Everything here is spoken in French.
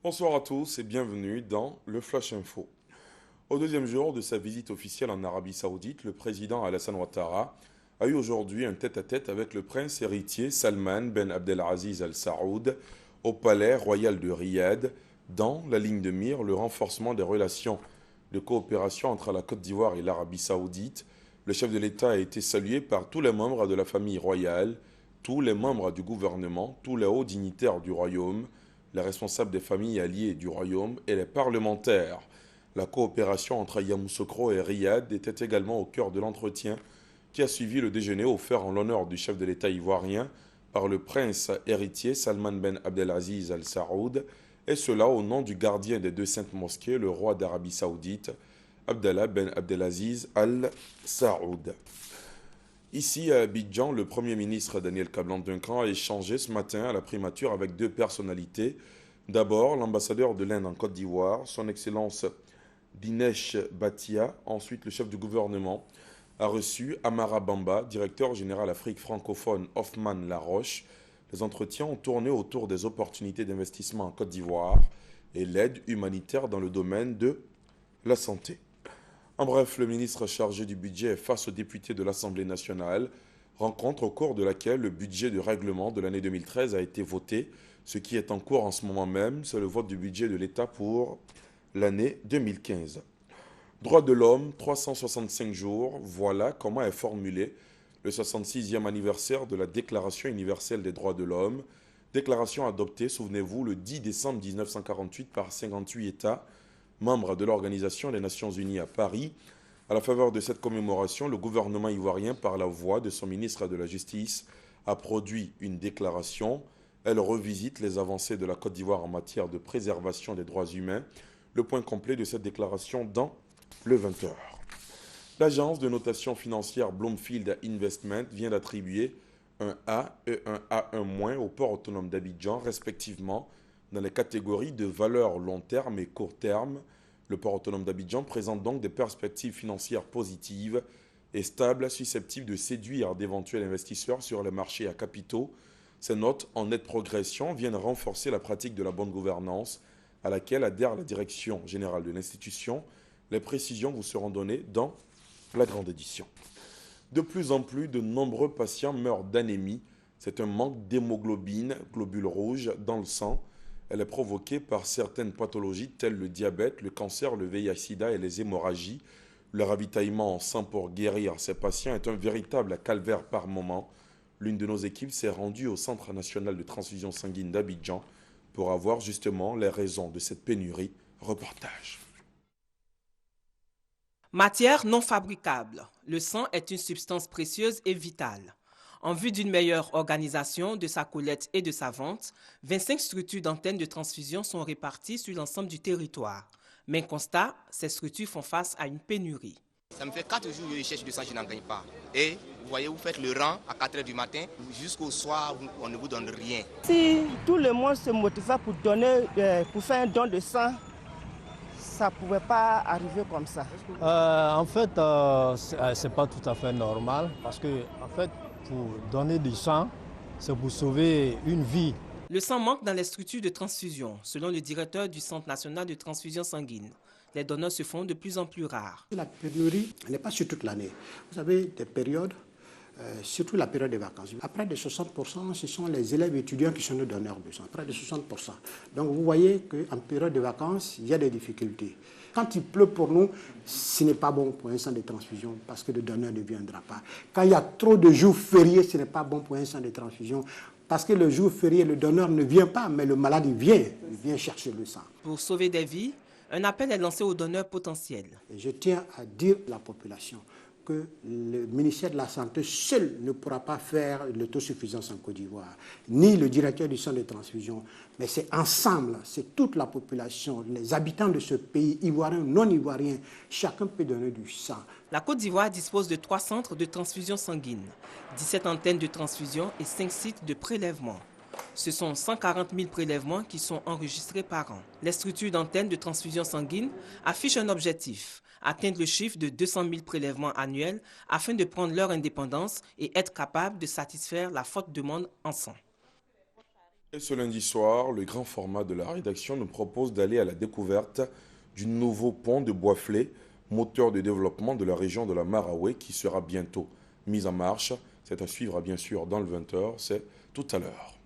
Bonsoir à tous et bienvenue dans le Flash Info. Au deuxième jour de sa visite officielle en Arabie Saoudite, le président Alassane Ouattara a eu aujourd'hui un tête-à-tête avec le prince héritier Salman Ben Abdelaziz Al Saoud au palais royal de Riyad, dans la ligne de mire le renforcement des relations de coopération entre la Côte d'Ivoire et l'Arabie Saoudite. Le chef de l'État a été salué par tous les membres de la famille royale, tous les membres du gouvernement, tous les hauts dignitaires du royaume, les responsables des familles alliées du royaume et les parlementaires. La coopération entre Yamoussoukro et Riyad était également au cœur de l'entretien qui a suivi le déjeuner offert en l'honneur du chef de l'État ivoirien par le prince héritier Salman Ben Abdelaziz Al Saoud, et cela au nom du gardien des deux saintes mosquées, le roi d'Arabie Saoudite, Abdallah Ben Abdelaziz Al Saoud. Ici à Abidjan, le Premier ministre Daniel Kablan-Duncan a échangé ce matin à la primature avec deux personnalités. D'abord, l'ambassadeur de l'Inde en Côte d'Ivoire, son Excellence Dinesh Bhatia. Ensuite, le chef du gouvernement a reçu Amara Bamba, directeur général Afrique francophone Hoffman Laroche. Les entretiens ont tourné autour des opportunités d'investissement en Côte d'Ivoire et l'aide humanitaire dans le domaine de la santé. En bref, le ministre chargé du budget est face aux députés de l'Assemblée nationale, rencontre au cours de laquelle le budget de règlement de l'année 2013 a été voté. Ce qui est en cours en ce moment même, c'est le vote du budget de l'État pour l'année 2015. Droits de l'homme, 365 jours, voilà comment est formulé le 66e anniversaire de la Déclaration universelle des droits de l'homme. Déclaration adoptée, souvenez-vous, le 10 décembre 1948 par 58 États, membres de l'Organisation des Nations Unies à Paris. À la faveur de cette commémoration, le gouvernement ivoirien, par la voix de son ministre de la Justice, a produit une déclaration. Elle revisite les avancées de la Côte d'Ivoire en matière de préservation des droits humains. Le point complet de cette déclaration dans le 20h. L'agence de notation financière Bloomfield Investment vient d'attribuer un A et un A1- au port autonome d'Abidjan, respectivement, dans les catégories de valeur long terme et court terme. Le port autonome d'Abidjan présente donc des perspectives financières positives et stables, susceptibles de séduire d'éventuels investisseurs sur les marchés à capitaux. Ces notes en nette progression viennent renforcer la pratique de la bonne gouvernance à laquelle adhère la direction générale de l'institution. Les précisions vous seront données dans la grande édition. De plus en plus de nombreux patients meurent d'anémie. C'est un manque d'hémoglobine, globules rouges, dans le sang. Elle est provoquée par certaines pathologies telles le diabète, le cancer, le VIH-Sida et les hémorragies. Le ravitaillement en sang pour guérir ces patients est un véritable calvaire par moment. L'une de nos équipes s'est rendue au Centre national de transfusion sanguine d'Abidjan pour avoir justement les raisons de cette pénurie. Reportage. Matière non fabricable. Le sang est une substance précieuse et vitale. En vue d'une meilleure organisation de sa collecte et de sa vente, 25 structures d'antennes de transfusion sont réparties sur l'ensemble du territoire. Mais constat, ces structures font face à une pénurie. Ça me fait 4 jours de recherche de sang, je n'en gagne pas. Et vous voyez, vous faites le rang à 4 h du matin, jusqu'au soir, on ne vous donne rien. Si tout le monde se motivait pour faire un don de sang, ça ne pouvait pas arriver comme ça. En fait, ce n'est pas tout à fait normal parce que, en fait, pour donner du sang, c'est pour sauver une vie. Le sang manque dans les structures de transfusion, selon le directeur du Centre national de transfusion sanguine. Les donneurs se font de plus en plus rares. La pénurie n'est pas sur toute l'année. Vous avez des périodes, surtout la période des vacances. À près de 60%, ce sont les élèves étudiants qui sont nos donneurs de sang, près de 60%. Donc vous voyez qu'en période de vacances, il y a des difficultés. Quand il pleut pour nous, ce n'est pas bon pour un centre de transfusion parce que le donneur ne viendra pas. Quand il y a trop de jours fériés, ce n'est pas bon pour un centre de transfusion parce que le jour férié, le donneur ne vient pas, mais le malade il vient chercher le sang. Pour sauver des vies, un appel est lancé aux donneurs potentiels. Et je tiens à dire à la population que le ministère de la Santé seul ne pourra pas faire l'autosuffisance en Côte d'Ivoire, ni le directeur du centre de transfusion, mais c'est ensemble, c'est toute la population, les habitants de ce pays, ivoiriens, non ivoiriens, chacun peut donner du sang. La Côte d'Ivoire dispose de 3 centres de transfusion sanguine, 17 antennes de transfusion et 5 sites de prélèvement. Ce sont 140 000 prélèvements qui sont enregistrés par an. Les structures d'antennes de transfusion sanguine affichent un objectif, atteindre le chiffre de 200 000 prélèvements annuels afin de prendre leur indépendance et être capables de satisfaire la forte demande en sang. Et ce lundi soir, le grand format de la rédaction nous propose d'aller à la découverte du nouveau pont de Boisflé, moteur de développement de la région de la Maraoué, qui sera bientôt mis en marche. C'est à suivre bien sûr dans le 20h, c'est tout à l'heure.